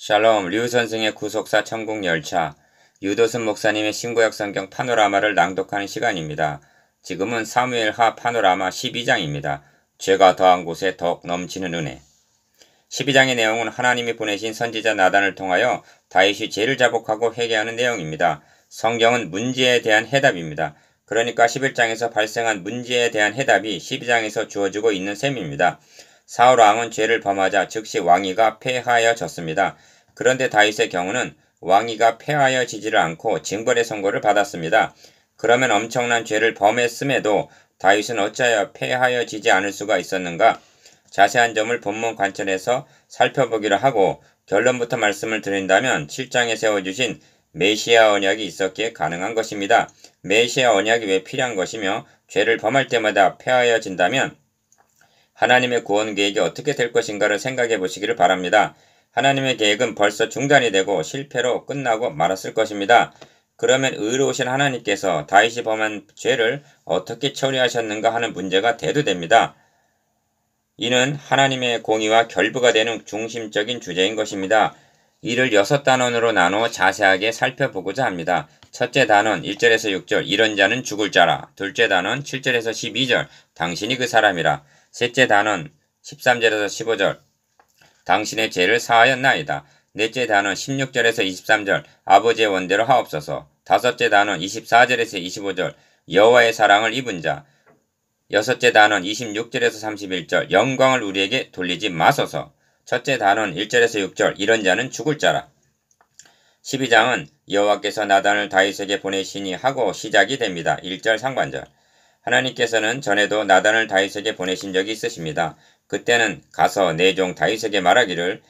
샬롬, 류 선생의 구속사 천국열차, 유도순 목사님의 신구약 성경 파노라마를 낭독하는 시간입니다. 지금은 사무엘하 파노라마 12장입니다. 죄가 더한 곳에 더욱 넘치는 은혜. 12장의 내용은 하나님이 보내신 선지자 나단을 통하여 다윗이 죄를 자복하고 회개하는 내용입니다. 성경은 문제에 대한 해답입니다. 그러니까 11장에서 발생한 문제에 대한 해답이 12장에서 주어지고 있는 셈입니다. 사울 왕은 죄를 범하자 즉시 왕위가 폐하여졌습니다. 그런데 다윗의 경우는 왕위가 폐하여지지를 않고 징벌의 선고를 받았습니다. 그러면 엄청난 죄를 범했음에도 다윗은 어찌하여 폐하여지지 않을 수가 있었는가? 자세한 점을 본문 관점에서 살펴보기로 하고 결론부터 말씀을 드린다면 7장에 세워주신 메시아 언약이 있었기에 가능한 것입니다. 메시아 언약이 왜 필요한 것이며 죄를 범할 때마다 폐하여진다면 하나님의 구원 계획이 어떻게 될 것인가를 생각해 보시기를 바랍니다. 하나님의 계획은 벌써 중단이 되고 실패로 끝나고 말았을 것입니다. 그러면 의로우신 하나님께서 다윗이 범한 죄를 어떻게 처리하셨는가 하는 문제가 대두됩니다. 이는 하나님의 공의와 결부가 되는 중심적인 주제인 것입니다. 이를 6단원으로 나누어 자세하게 살펴보고자 합니다. 첫째 단원 1절에서 6절 이런 자는 죽을 자라. 둘째 단원 7절에서 12절 당신이 그 사람이라. 셋째 단원 13절에서 15절 당신의 죄를 사하였나이다. 넷째 단원 16절에서 23절 아버지의 원대로 하옵소서. 다섯째 단원 24절에서 25절 여호와의 사랑을 입은 자. 여섯째 단원 26절에서 31절 영광을 우리에게 돌리지 마소서. 첫째 단원 1절에서 6절 이런 자는 죽을 자라. 12장은 여호와께서 나단을 다윗에게 보내시니 하고 시작이 됩니다. 1절 상반절. 하나님께서는 전에도 나단을 다윗에게 보내신 적이 있으십니다. 그때는 가서 내 종 다윗에게 말하기를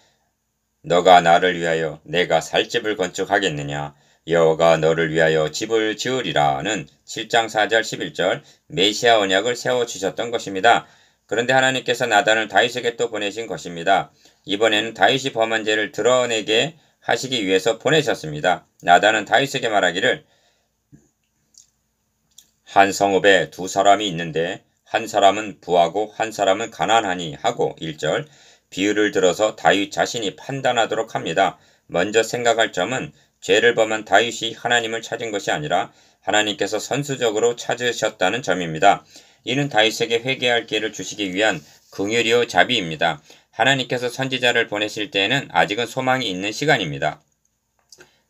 너가 나를 위하여 내가 살 집을 건축하겠느냐 여호와가 너를 위하여 집을 지으리라는 7장 4절 11절 메시아 언약을 세워주셨던 것입니다. 그런데 하나님께서 나단을 다윗에게 또 보내신 것입니다. 이번에는 다윗이 범한 죄를 드러내게 하시기 위해서 보내셨습니다. 나단은 다윗에게 말하기를 한 성읍에 두 사람이 있는데 한 사람은 부하고 한 사람은 가난하니 하고 1절 비유를 들어서 다윗 자신이 판단하도록 합니다. 먼저 생각할 점은 죄를 범한 다윗이 하나님을 찾은 것이 아니라 하나님께서 선수적으로 찾으셨다는 점입니다. 이는 다윗에게 회개할 기회를 주시기 위한 긍휼이요 자비입니다. 하나님께서 선지자를 보내실 때에는 아직은 소망이 있는 시간입니다.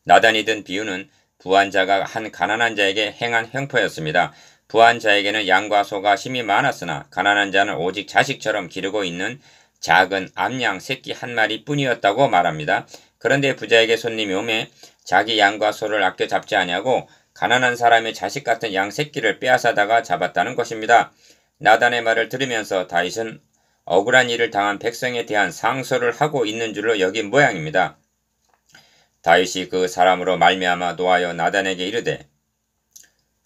나단이 든 비유는 부한 자가 한 가난한 자에게 행한 횡포였습니다. 부한 자에게는 양과 소가 힘이 많았으나 가난한 자는 오직 자식처럼 기르고 있는 작은 암양 새끼 한 마리 뿐이었다고 말합니다. 그런데 부자에게 손님이 오매 자기 양과 소를 아껴 잡지 아니하고 가난한 사람의 자식 같은 양 새끼를 빼앗아다가 잡았다는 것입니다. 나단의 말을 들으면서 다윗은 억울한 일을 당한 백성에 대한 상소를 하고 있는 줄로 여긴 모양입니다. 다윗이 그 사람으로 말미암아 노하여 나단에게 이르되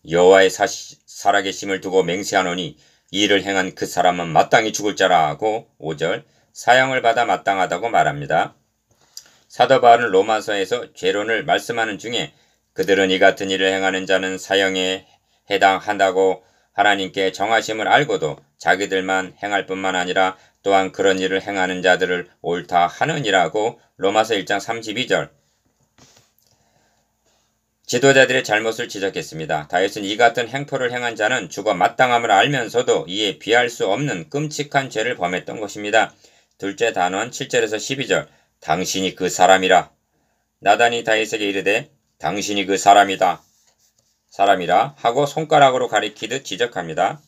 여호와의 살아계심을 두고 맹세하노니 이 일을 행한 그 사람은 마땅히 죽을 자라 하고 5절 사형을 받아 마땅하다고 말합니다. 사도 바울은 로마서에서 죄론을 말씀하는 중에 그들은 이 같은 일을 행하는 자는 사형에 해당한다고 하나님께 정하심을 알고도 자기들만 행할 뿐만 아니라 또한 그런 일을 행하는 자들을 옳다 하느니라고 로마서 1장 32절 지도자들의 잘못을 지적했습니다. 다윗은 이 같은 행포를 행한 자는 죽어 마땅함을 알면서도 이에 비할 수 없는 끔찍한 죄를 범했던 것입니다. 둘째 단원 7절에서 12절 당신이 그 사람이라. 나단이 다윗에게 이르되 당신이 그 사람이라 하고 손가락으로 가리키듯 지적합니다.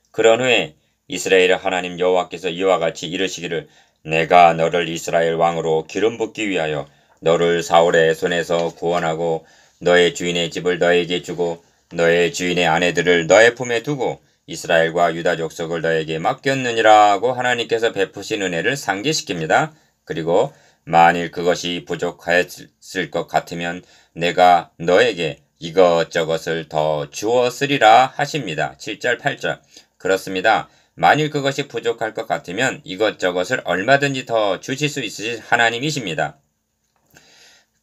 그런 후에 이스라엘의 하나님 여호와께서 이와 같이 이르시기를 내가 너를 이스라엘 왕으로 기름 붓기 위하여 너를 사울의 손에서 구원하고 너의 주인의 집을 너에게 주고 너의 주인의 아내들을 너의 품에 두고 이스라엘과 유다 족속을 너에게 맡겼느니라 하고 하나님께서 베푸신 은혜를 상기시킵니다. 그리고 만일 그것이 부족하였을 것 같으면 내가 너에게 이것저것을 더 주었으리라 하십니다. 7절 8절 그렇습니다. 만일 그것이 부족할 것 같으면 이것저것을 얼마든지 더 주실 수 있으신 하나님이십니다.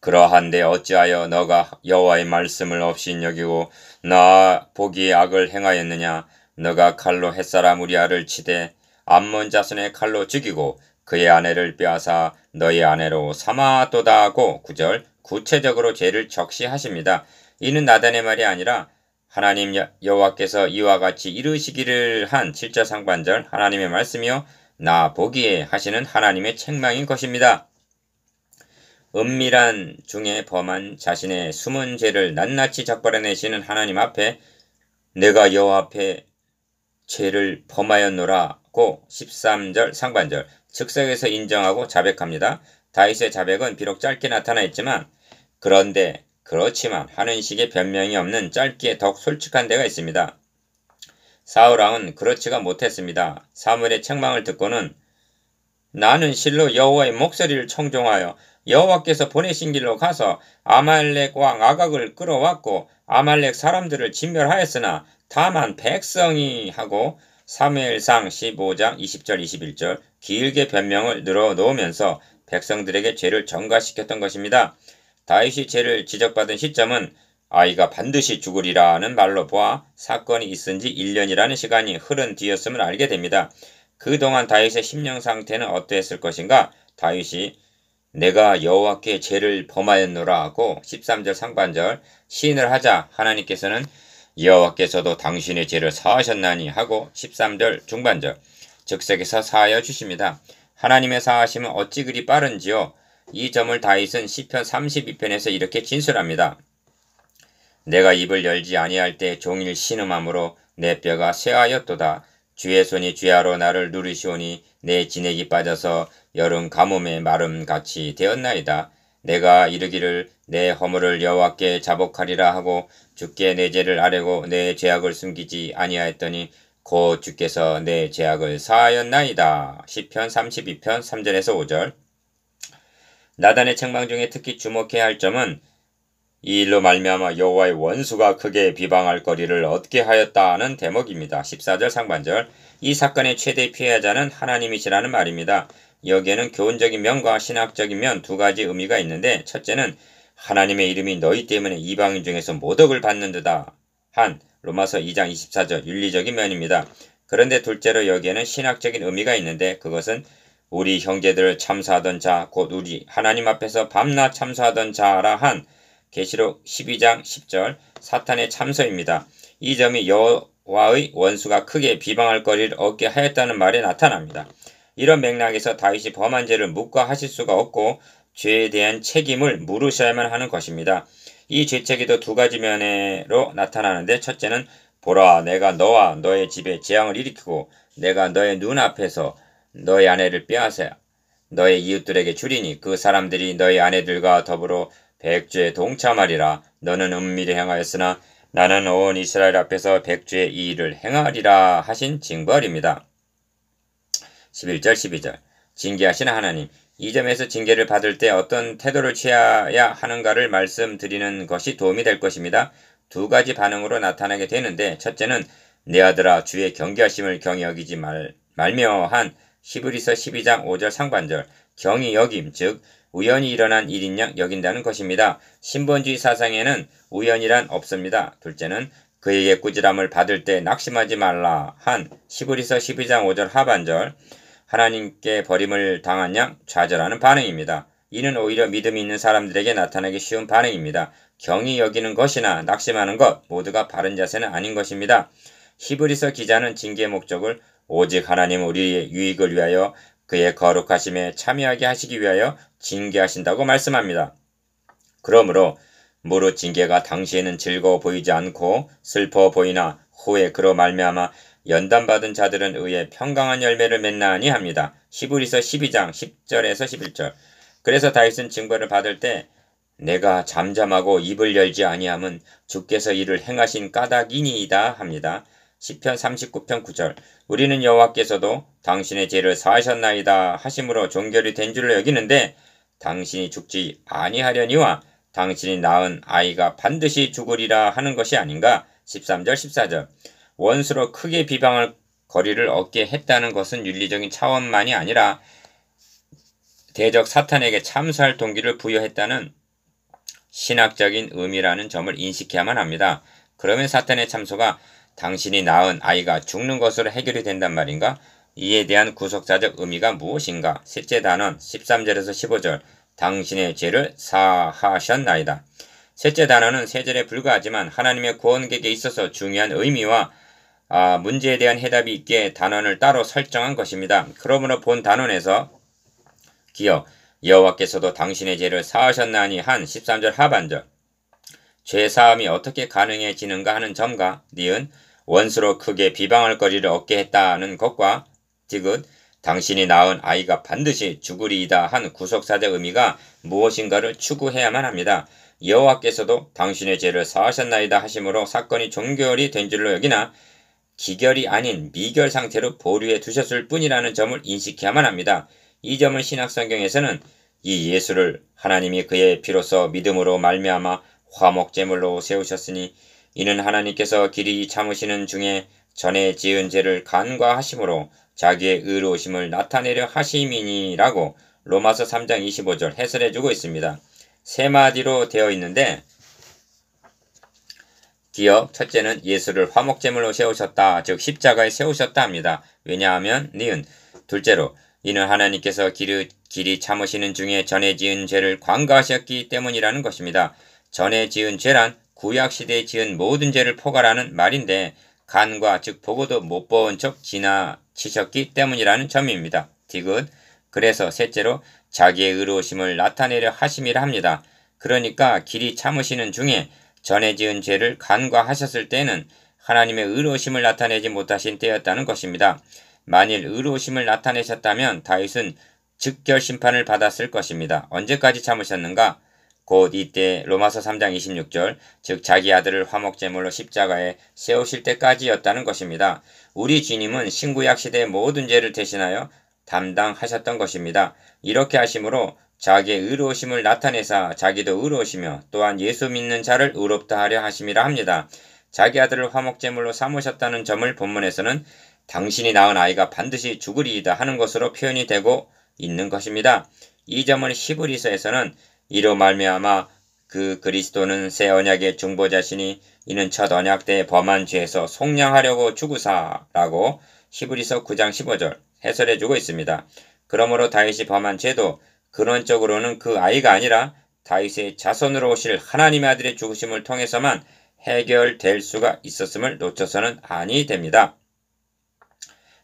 그러한데 어찌하여 너가 여호와의 말씀을 없인 여기고 나 보기에 악을 행하였느냐? 너가 칼로 햇사람 우리아를 치되 암몬 자손의 칼로 죽이고 그의 아내를 빼앗아 너의 아내로 삼았도다고 9절 구체적으로 죄를 적시하십니다. 이는 나단의 말이 아니라 하나님 여호와께서 이와 같이 이르시기를 한 7절 상반절 하나님의 말씀이요 나 보기에 하시는 하나님의 책망인 것입니다. 은밀한 중에 범한 자신의 숨은 죄를 낱낱이 적발해내시는 하나님 앞에 내가 여호와 앞에 죄를 범하였노라고 13절 상반절 즉석에서 인정하고 자백합니다. 다윗의 자백은 비록 짧게 나타나 있지만 그렇지만 하는 식의 변명이 없는 짧기에 더욱 솔직한 데가 있습니다. 사울왕은 그렇지가 못했습니다. 사무엘의 책망을 듣고는 나는 실로 여호와의 목소리를 청종하여 여호와께서 보내신 길로 가서 아말렉 왕 아각을 끌어왔고 아말렉 사람들을 진멸하였으나 다만 백성이 하고 사무엘상 15장 20절 21절 길게 변명을 늘어놓으면서 백성들에게 죄를 전가시켰던 것입니다. 다윗이 죄를 지적받은 시점은 아이가 반드시 죽으리라는 말로 보아 사건이 있은 지 1년이라는 시간이 흐른 뒤였음을 알게 됩니다. 그동안 다윗의 심령 상태는 어떠했을 것인가? 다윗이 내가 여호와께 죄를 범하였노라 하고 13절 상반절 시인을 하자 하나님께서는 여호와께서도 당신의 죄를 사하셨나니 하고 13절 중반절 즉석에서 사하여 주십니다. 하나님의 사하심은 어찌 그리 빠른지요? 이 점을 다윗은 시편 32편에서 이렇게 진술합니다. 내가 입을 열지 아니할 때 종일 신음함으로 내 뼈가 쇠하였도다. 주의 손이 주야로 나를 누르시오니 내 진액이 빠져서 여름 가뭄의 마름같이 되었나이다. 내가 이르기를 내 허물을 여호와께 자복하리라 하고 주께 내 죄를 아뢰고 내 죄악을 숨기지 아니하였더니 곧 주께서 내 죄악을 사하였나이다. 시편 32편 3절에서 5절 나단의 책망 중에 특히 주목해야 할 점은 이 일로 말미암아 여호와의 원수가 크게 비방할 거리를 얻게 하였다는 대목입니다. 14절 상반절 이 사건의 최대 피해자는 하나님이시라는 말입니다. 여기에는 교훈적인 면과 신학적인 면 두 가지 의미가 있는데 첫째는 하나님의 이름이 너희 때문에 이방인 중에서 모독을 받는 듯다 한 로마서 2장 24절 윤리적인 면입니다. 그런데 둘째로 여기에는 신학적인 의미가 있는데 그것은 우리 형제들을 참사하던 자 곧 우리 하나님 앞에서 밤낮 참사하던 자라 한 계시록 12장 10절 사탄의 참소입니다. 이 점이 여호와의 원수가 크게 비방할 거리를 얻게 하였다는 말에 나타납니다. 이런 맥락에서 다윗이 범한 죄를 묵과하실 수가 없고 죄에 대한 책임을 물으셔야만 하는 것입니다. 이 죄책에도 두 가지 면으로 나타나는데 첫째는 보라 내가 너와 너의 집에 재앙을 일으키고 내가 너의 눈앞에서 너의 아내를 빼앗아 너의 이웃들에게 주리니 그 사람들이 너의 아내들과 더불어 백주에 동참하리라. 너는 은밀히 행하였으나 나는 온 이스라엘 앞에서 백주의 이 일을 행하리라 하신 징벌입니다. 11절 12절 징계하시는 하나님 이 점에서 징계를 받을 때 어떤 태도를 취해야 하는가를 말씀드리는 것이 도움이 될 것입니다. 두 가지 반응으로 나타나게 되는데 첫째는 내 아들아 주의 경계하심을 경히 여기지 말며 한 히브리서 12장 5절 상반절 경히 여김 즉 우연히 일어난 일인 양 여긴다는 것입니다. 신본주의 사상에는 우연이란 없습니다. 둘째는 그에게 꾸지람을 받을 때 낙심하지 말라 한 히브리서 12장 5절 하반절 하나님께 버림을 당한 양 좌절하는 반응입니다. 이는 오히려 믿음이 있는 사람들에게 나타나기 쉬운 반응입니다. 경히 여기는 것이나 낙심하는 것 모두가 바른 자세는 아닌 것입니다. 히브리서 기자는 징계의 목적을 오직 하나님 우리의 유익을 위하여 그의 거룩하심에 참여하게 하시기 위하여 징계하신다고 말씀합니다. 그러므로 무릇 징계가 당시에는 즐거워 보이지 않고 슬퍼 보이나 후에 그로 말미암아 연단받은 자들은 의에 평강한 열매를 맺나니 합니다. 히브리서 12장 10절에서 11절 그래서 다윗은 징벌을 받을 때 내가 잠잠하고 입을 열지 아니함은 주께서 이를 행하신 까닭이니이다 합니다. 시편 39편 9절 우리는 여호와께서도 당신의 죄를 사하셨나이다 하심으로 종결이 된 줄로 여기는데 당신이 죽지 아니하려니와 당신이 낳은 아이가 반드시 죽으리라 하는 것이 아닌가 13절 14절 원수로 크게 비방할 거리를 얻게 했다는 것은 윤리적인 차원만이 아니라 대적 사탄에게 참수할 동기를 부여했다는 신학적인 의미라는 점을 인식해야만 합니다. 그러면 사탄의 참소가 당신이 낳은 아이가 죽는 것으로 해결이 된단 말인가? 이에 대한 구속사적 의미가 무엇인가? 셋째 단원 13절에서 15절 당신의 죄를 사하셨나이다. 셋째 단원은 세 절에 불과하지만 하나님의 구원객에 있어서 중요한 의미와 문제에 대한 해답이 있기에 단원을 따로 설정한 것입니다. 그러므로 본 단원에서 기어 여호와께서도 당신의 죄를 사하셨나니 한 13절 하반절 죄 사함이 어떻게 가능해지는가 하는 점과 니은 원수로 크게 비방할 거리를 얻게 했다는 것과 디귿 당신이 낳은 아이가 반드시 죽으리이다 한 구속사적 의미가 무엇인가를 추구해야만 합니다. 여호와께서도 당신의 죄를 사하셨나이다 하심으로 사건이 종결이 된 줄로 여기나 기결이 아닌 미결 상태로 보류해 두셨을 뿐이라는 점을 인식해야만 합니다. 이 점을 신약성경에서는 이 예수를 하나님이 그의 피로써 믿음으로 말미암아 화목제물로 세우셨으니 이는 하나님께서 길이 참으시는 중에 전에 지은 죄를 간과하심으로 자기의 의로우심을 나타내려 하심이니라고 로마서 3장 25절 해설해주고 있습니다. 세 마디로 되어 있는데 기어 첫째는 예수를 화목제물로 세우셨다, 즉 십자가에 세우셨다 합니다. 왜냐하면 니은 둘째로 이는 하나님께서 길이 참으시는 중에 전에 지은 죄를 관과하셨기 때문이라는 것입니다. 전에 지은 죄란 구약시대에 지은 모든 죄를 포괄하는 말인데 간과 즉 보고도 못 본 척 지나치셨기 때문이라는 점입니다. 디귿 그래서 셋째로 자기의 의로우심을 나타내려 하심이라 합니다. 그러니까 길이 참으시는 중에 전에 지은 죄를 간과하셨을 때는 하나님의 의로우심을 나타내지 못하신 때였다는 것입니다. 만일 의로우심을 나타내셨다면 다윗은 즉결 심판을 받았을 것입니다. 언제까지 참으셨는가? 곧 이때 로마서 3장 26절 즉 자기 아들을 화목제물로 십자가에 세우실 때까지였다는 것입니다. 우리 주님은 신구약 시대의 모든 죄를 대신하여 담당하셨던 것입니다. 이렇게 하심으로 자기의 의로우심을 나타내사 자기도 의로우시며 또한 예수 믿는 자를 의롭다 하려 하심이라 합니다. 자기 아들을 화목제물로 삼으셨다는 점을 본문에서는 당신이 낳은 아이가 반드시 죽으리이다 하는 것으로 표현이 되고 있는 것입니다. 이 점을 히브리서에서는 이로 말미암아 그 그리스도는 새 언약의 중보자시니 이는 첫 언약 때 범한 죄에서 속량하려고 죽으사라고 히브리서 9장 15절 해설해주고 있습니다. 그러므로 다윗이 범한 죄도 근원적으로는 그 아이가 아니라 다윗의 자손으로 오실 하나님의 아들의 죽으심을 통해서만 해결될 수가 있었음을 놓쳐서는 아니 됩니다.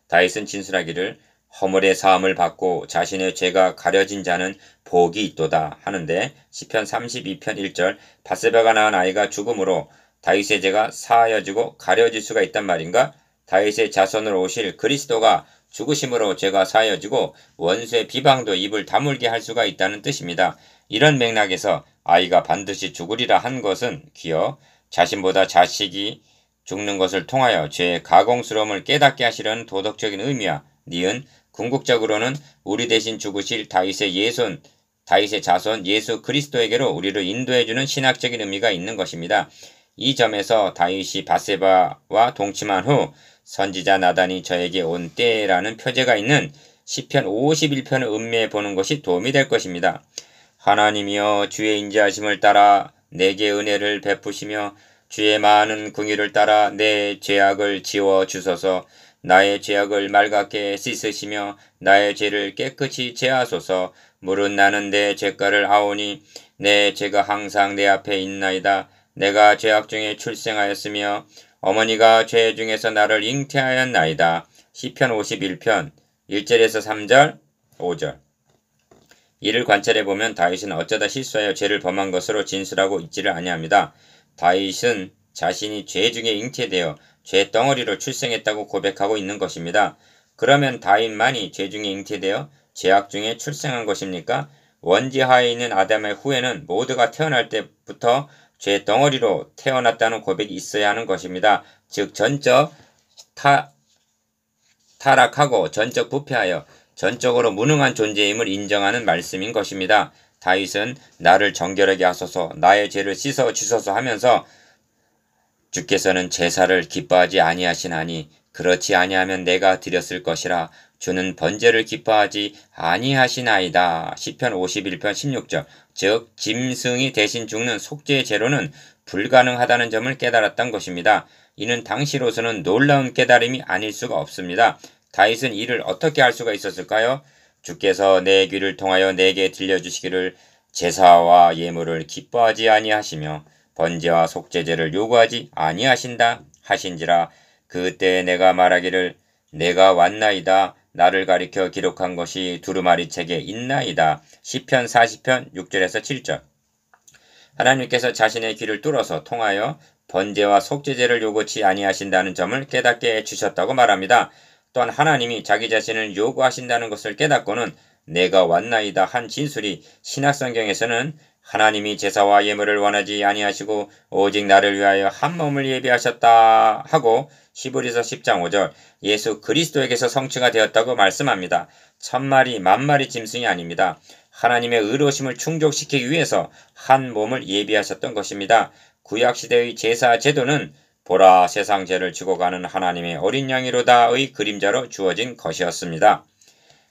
다윗은 진술하기를 허물의 사함을 받고 자신의 죄가 가려진 자는 복이 있도다 하는데 시편 32편 1절 바세바가 낳은 아이가 죽음으로 다윗의 죄가 사하여지고 가려질 수가 있단 말인가? 다윗의 자손으로 오실 그리스도가 죽으심으로 죄가 사하여지고 원수의 비방도 입을 다물게 할 수가 있다는 뜻입니다. 이런 맥락에서 아이가 반드시 죽으리라 한 것은 기어 자신보다 자식이 죽는 것을 통하여 죄의 가공스러움을 깨닫게 하시려는 도덕적인 의미와 니은 궁극적으로는 우리 대신 죽으실 다윗의 자손 예수 그리스도에게로 우리를 인도해주는 신학적인 의미가 있는 것입니다. 이 점에서 다윗이 바세바와 동침한 후 선지자 나단이 저에게 온 때라는 표제가 있는 시편 51편을 음미해 보는 것이 도움이 될 것입니다. 하나님이여 주의 인자하심을 따라 내게 은혜를 베푸시며 주의 많은 긍휼을 따라 내 죄악을 지워 주소서. 나의 죄악을 맑게 씻으시며 나의 죄를 깨끗이 제하소서. 물은 나는 내 죄가를 아오니 내 죄가 항상 내 앞에 있나이다. 내가 죄악 중에 출생하였으며 어머니가 죄 중에서 나를 잉태하였나이다. 시편 51편 1절에서 3절 5절 이를 관찰해보면 다윗은 어쩌다 실수하여 죄를 범한 것으로 진술하고 있지를 아니합니다. 다윗은 자신이 죄 중에 잉태되어 죄 덩어리로 출생했다고 고백하고 있는 것입니다. 그러면 다윗만이 죄 중에 잉태되어 죄악 중에 출생한 것입니까? 원지하에 있는 아담의 후에는 모두가 태어날 때부터 죄 덩어리로 태어났다는 고백이 있어야 하는 것입니다. 즉 전적 타락하고 전적 부패하여 전적으로 무능한 존재임을 인정하는 말씀인 것입니다. 다윗은 나를 정결하게 하소서 나의 죄를 씻어 주소서 하면서 주께서는 제사를 기뻐하지 아니하시나니 그렇지 아니하면 내가 드렸을 것이라 주는 번제를 기뻐하지 아니하시나이다. 시편 51편 16절 즉 짐승이 대신 죽는 속죄의 제로는 불가능하다는 점을 깨달았던 것입니다. 이는 당시로서는 놀라운 깨달음이 아닐 수가 없습니다. 다윗은 이를 어떻게 할 수가 있었을까요? 주께서 내 귀를 통하여 내게 들려주시기를 제사와 예물을 기뻐하지 아니하시며 번제와 속죄제를 요구하지 아니하신다 하신지라. 그때 내가 말하기를 내가 왔나이다. 나를 가리켜 기록한 것이 두루마리 책에 있나이다. 시편 40편 6절에서 7절. 하나님께서 자신의 귀를 뚫어서 통하여 번제와 속죄제를 요구치 아니하신다는 점을 깨닫게 해주셨다고 말합니다. 또한 하나님이 자기 자신을 요구하신다는 것을 깨닫고는 내가 왔나이다 한 진술이 신약성경에서는 하나님이 제사와 예물을 원하지 아니하시고 오직 나를 위하여 한 몸을 예비하셨다 하고 히브리서 10장 5절 예수 그리스도에게서 성취가 되었다고 말씀합니다. 천마리 만마리 짐승이 아닙니다. 하나님의 의로우심을 충족시키기 위해서 한 몸을 예비하셨던 것입니다. 구약시대의 제사 제도는 보라 세상 죄를 지고 가는 하나님의 어린 양이로다의 그림자로 주어진 것이었습니다.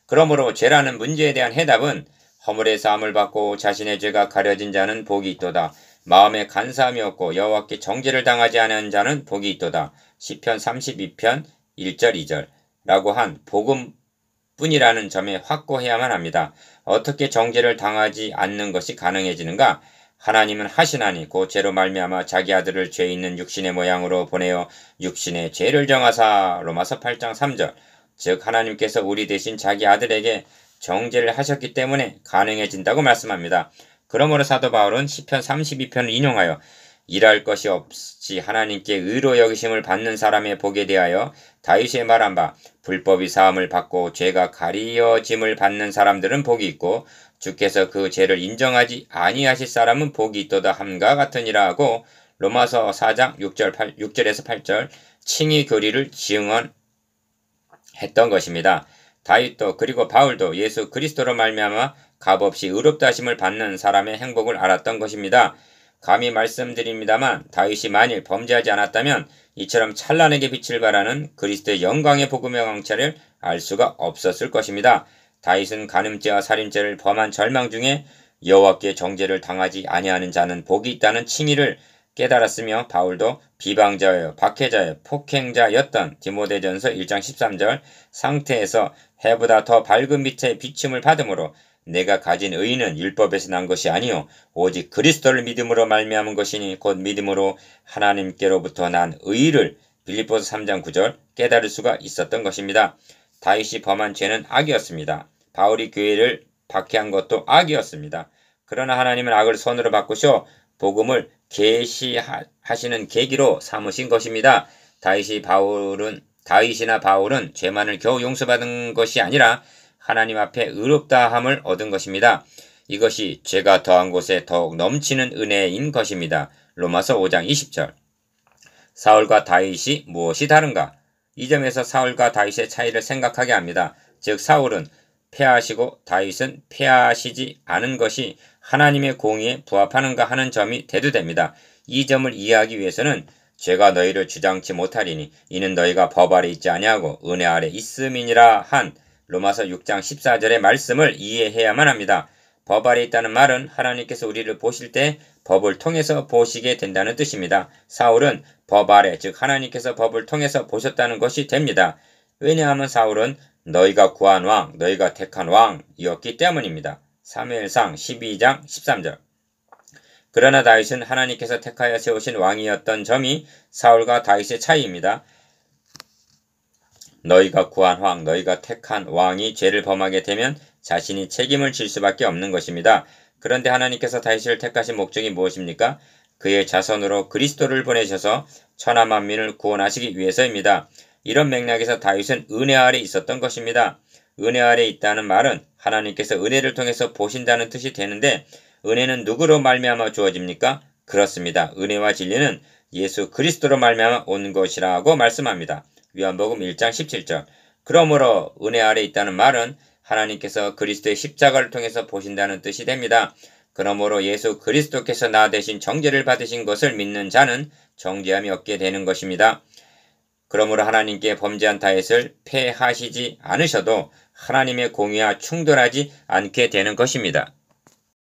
그러므로 죄라는 문제에 대한 해답은 허물의 사함을 받고 자신의 죄가 가려진 자는 복이 있도다. 마음에 간사함이 없고 여호와께 정죄를 당하지 않은 자는 복이 있도다. 시편 32편 1절 2절 라고 한 복음뿐이라는 점에 확고해야만 합니다. 어떻게 정죄를 당하지 않는 것이 가능해지는가? 하나님은 하시나니 곧 죄로 말미암아 자기 아들을 죄 있는 육신의 모양으로 보내어 육신의 죄를 정하사. 로마서 8장 3절. 즉 하나님께서 우리 대신 자기 아들에게 정죄를 하셨기 때문에 가능해진다고 말씀합니다. 그러므로 사도 바울은 시편 32편을 인용하여 일할 것이 없이 하나님께 의로 여기심을 받는 사람의 복에 대하여 다윗의 말한 바 불법이 사함을 받고 죄가 가리어짐을 받는 사람들은 복이 있고 주께서 그 죄를 인정하지 아니하실 사람은 복이 있도다 함과 같으니라 하고 로마서 4장 6절에서 8절 칭의 교리를 지응언했던 것입니다. 다윗도 그리고 바울도 예수 그리스도로 말미암아 값없이 의롭다 하심을 받는 사람의 행복을 알았던 것입니다. 감히 말씀드립니다만 다윗이 만일 범죄하지 않았다면 이처럼 찬란하게 빛을 발하는 그리스도의 영광의 복음의 광채를 알 수가 없었을 것입니다. 다윗은 간음죄와 살인죄를 범한 절망 중에 여호와께 정죄를 당하지 아니하는 자는 복이 있다는 칭의를 깨달았으며 바울도 비방자여 박해자여 폭행자였던 디모데전서 1장 13절 상태에서 해보다 더 밝은 빛의 비춤을 받음으로 내가 가진 의는 율법에서 난 것이 아니요 오직 그리스도를 믿음으로 말미암은 것이니 곧 믿음으로 하나님께로부터 난 의를 빌립보서 3장 9절 깨달을 수가 있었던 것입니다. 다윗이 범한 죄는 악이었습니다. 바울이 교회를 박해한 것도 악이었습니다. 그러나 하나님은 악을 선으로 바꾸셔 복음을 계시하시는 계기로 삼으신 것입니다. 다윗이나 바울은 죄만을 겨우 용서받은 것이 아니라 하나님 앞에 의롭다함을 얻은 것입니다. 이것이 죄가 더한 곳에 더욱 넘치는 은혜인 것입니다. 로마서 5장 20절. 사울과 다윗이 무엇이 다른가? 이 점에서 사울과 다윗의 차이를 생각하게 합니다. 즉 사울은 패하시고 다윗은 패하시지 않은 것이 하나님의 공의에 부합하는가 하는 점이 대두됩니다. 이 점을 이해하기 위해서는 죄가 너희를 주장치 못하리니 이는 너희가 법 아래 있지 아니하고 은혜 아래 있음이니라 한 로마서 6장 14절의 말씀을 이해해야만 합니다. 법 아래 있다는 말은 하나님께서 우리를 보실 때 법을 통해서 보시게 된다는 뜻입니다. 사울은 법 아래 즉 하나님께서 법을 통해서 보셨다는 것이 됩니다. 왜냐하면 사울은 너희가 구한 왕, 너희가 택한 왕이었기 때문입니다. 사무엘상 12장 13절. 그러나 다윗은 하나님께서 택하여 세우신 왕이었던 점이 사울과 다윗의 차이입니다. 너희가 구한 왕, 너희가 택한 왕이 죄를 범하게 되면 자신이 책임을 질 수밖에 없는 것입니다. 그런데 하나님께서 다윗을 택하신 목적이 무엇입니까? 그의 자손으로 그리스도를 보내셔서 천하 만민을 구원하시기 위해서입니다. 이런 맥락에서 다윗은 은혜 아래 있었던 것입니다. 은혜 아래 있다는 말은 하나님께서 은혜를 통해서 보신다는 뜻이 되는데 은혜는 누구로 말미암아 주어집니까? 그렇습니다. 은혜와 진리는 예수 그리스도로 말미암아 온 것이라고 말씀합니다. 요한복음 1장 17절. 그러므로 은혜 아래 있다는 말은 하나님께서 그리스도의 십자가를 통해서 보신다는 뜻이 됩니다. 그러므로 예수 그리스도께서 나 대신 정죄를 받으신 것을 믿는 자는 정죄함이 없게 되는 것입니다. 그러므로 하나님께 범죄한 다윗을 패하시지 않으셔도 하나님의 공의와 충돌하지 않게 되는 것입니다.